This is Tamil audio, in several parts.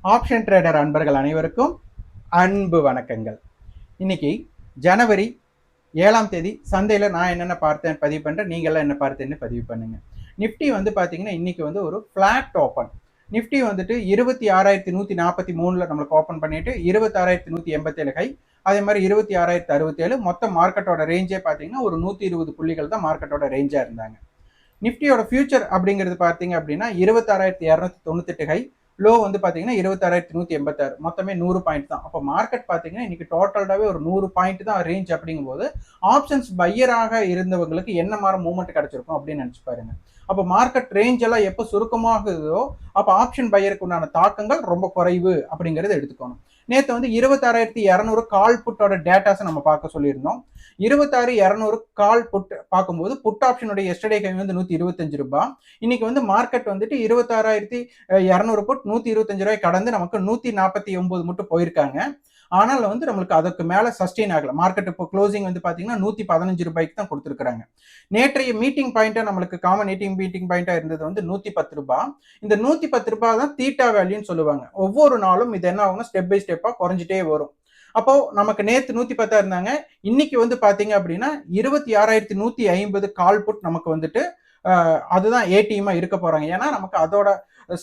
ஆப்ஷன் ட்ரேடர் அன்பர்கள் அனைவருக்கும் அன்பு வணக்கங்கள். இன்னைக்கு ஜனவரி 7ஆம் தேதி சந்தையில் நான் என்னென்ன பார்த்தேன் பதிவு பண்ணுறேன், நீங்கள்லாம் என்ன பார்த்தேன்னு பதிவு பண்ணுங்க. நிஃப்டி வந்து பார்த்தீங்கன்னா இன்னைக்கு வந்து ஒரு ஃப்ளாட் ஓப்பன். நிஃப்டி வந்துட்டு 26,143 நம்மளுக்கு ஓப்பன் பண்ணிட்டு 26,187 ஹை, அதே மாதிரி 26,067. மொத்த மார்க்கெட்டோட ரேஞ்சே பார்த்தீங்கன்னா ஒரு 120 புள்ளிகள் தான் மார்க்கெட்டோட ரேஞ்சாக இருந்தாங்க. நிஃப்டியோட ஃபியூச்சர் அப்படிங்கிறது பார்த்தீங்க அப்படின்னா 26,298 ஹை, லோ வந்து பார்த்தீங்கன்னா 26,186, மொத்தமே 100 பாயிண்ட் தான். அப்போ மார்க்கெட் பார்த்தீங்கன்னா இன்னைக்கு டோட்டலாகவே ஒரு 100 பாயிண்ட் தான் ரேஞ்ச். அப்படிங்கும்போது ஆப்ஷன்ஸ் பையராக இருந்தவங்களுக்கு என்ன மாதிரி மூவ்மெண்ட் கிடைச்சிருக்கும் அப்படின்னு நினச்சி பாருங்க. அப்போ மார்க்கெட் ரேஞ்ச் எல்லாம் எப்போ சுருக்கமாகுதோ அப்போ ஆப்ஷன் பையருக்கு உண்டான தாக்கங்கள் ரொம்ப குறைவு அப்படிங்கிறத எடுத்துக்கணும். நேற்று வந்து 26,200 கால் புட்டோட டேட்டாஸை நம்ம பார்க்க சொல்லியிருந்தோம். 26,200 கால் புட் பார்க்கும்போது புட் ஆப்ஷனுடைய எஸ்டர்டே கை வந்து 125 ரூபாய். இன்னைக்கு வந்து மார்க்கெட் வந்துட்டு 26,200 புட் 125 ரூபாய் கடந்து நமக்கு 149 மட்டும் போயிருக்காங்க. ஆனால் வந்து நம்மளுக்கு அதுக்கு மேல சஸ்டெயின் ஆகல. மார்க்கெட் இப்போ க்ளோசிங் வந்து பாத்தீங்கன்னா 115 ரூபாய்க்கு தான் கொடுத்துருக்காங்க. நேற்றைய மீட்டிங் பாயிண்டா நம்மளுக்கு காமன் மீட்டிங் பாயிண்டா இருந்தது வந்து 110 ரூபாய். இந்த 110 ரூபாய் தான் தீட்டா வேல்யூன்னு சொல்லுவாங்க. ஒவ்வொரு நாளும் இது என்ன ஆகும்னா ஸ்டெப் பை ஸ்டெப்பா குறைஞ்சிட்டே வரும். அப்போ நமக்கு நேத்து 110 இருந்தாங்க, இன்னைக்கு வந்து பாத்தீங்க அப்படின்னா 26,150 கால் புட் நமக்கு வந்துட்டு அதுதான் ஏடிஎம்மா இருக்க போறாங்க. ஏன்னா நமக்கு அதோட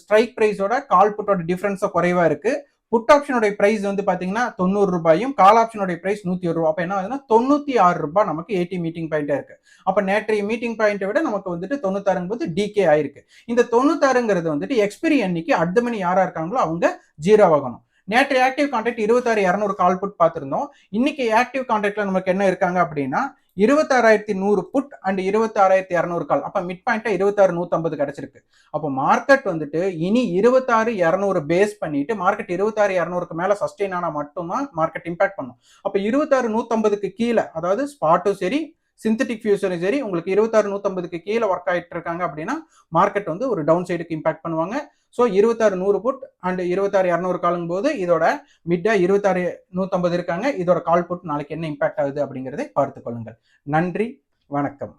ஸ்ட்ரைக் பிரைஸோட கால் புட்டோட டிஃபரன்ஸா குறைவா இருக்கு. புட் ஆப்ஷனுடைய பிரைஸ் வந்து பாத்தீங்கன்னா 90 ரூபாயும் கால் ஆப்ஷனுடைய பிரைஸ் 101 ரூபாய். அப்ப என்ன ஆகுதுன்னா 96 ரூபாய் நமக்கு ஏடி மீட்டிங் பாயிண்டா இருக்கு. அப்ப நேற்றைய மீட்டிங் பாயிண்டை விட நமக்கு வந்துட்டு 96 டிகே ஆயிருக்கு. இந்த 96 வந்துட்டு எக்ஸ்பிரி அன்னைக்கு அடுத்த மணி யாரா இருக்காங்களோ அவங்க 0 ஆகணும். நேற்று ஆக்டிவ் கான்ட்ராக்ட் 26,200 கால் புட் பார்த்திருந்தோம். இன்னைக்கு ஆக்டிவ் கான்ட்ராக்ட்ல நமக்கு என்ன இருக்காங்க அப்படின்னா 26,100 புட் அண்ட் 26,200 கால். அப்ப மிட் பாயிண்டா 26,150 கிடைச்சிருக்கு. அப்போ மார்க்கெட் வந்துட்டு இனி 26,200 பேஸ் பண்ணிட்டு மார்க்கெட் 26,200க்கு மேல சஸ்டெயின் ஆனா மட்டும்தான் மார்க்கெட் இம்பாக்ட் பண்ணும். அப்ப 26,150க்கு கீழே, அதாவது ஸ்பாட்டும் சரி சிந்தட்டிக் ஃபியூச்சரும் சரி உங்களுக்கு 26,150க்கு கீழே ஒர்க் ஆயிட்டு இருக்காங்க அப்படின்னா மார்க்கெட் வந்து ஒரு டவுன் சைடுக்கு இம்பாக்ட் பண்ணுவாங்க. ஸோ 26,100 புட் அண்ட் 26,200 காலும் போது இதோட மிட்டா 26,150 இருக்காங்க. இதோட கால் புட் நாளைக்கு என்ன இம்பாக்ட் ஆகுது அப்படிங்கிறதை பார்த்துக் கொள்ளுங்கள். நன்றி, வணக்கம்.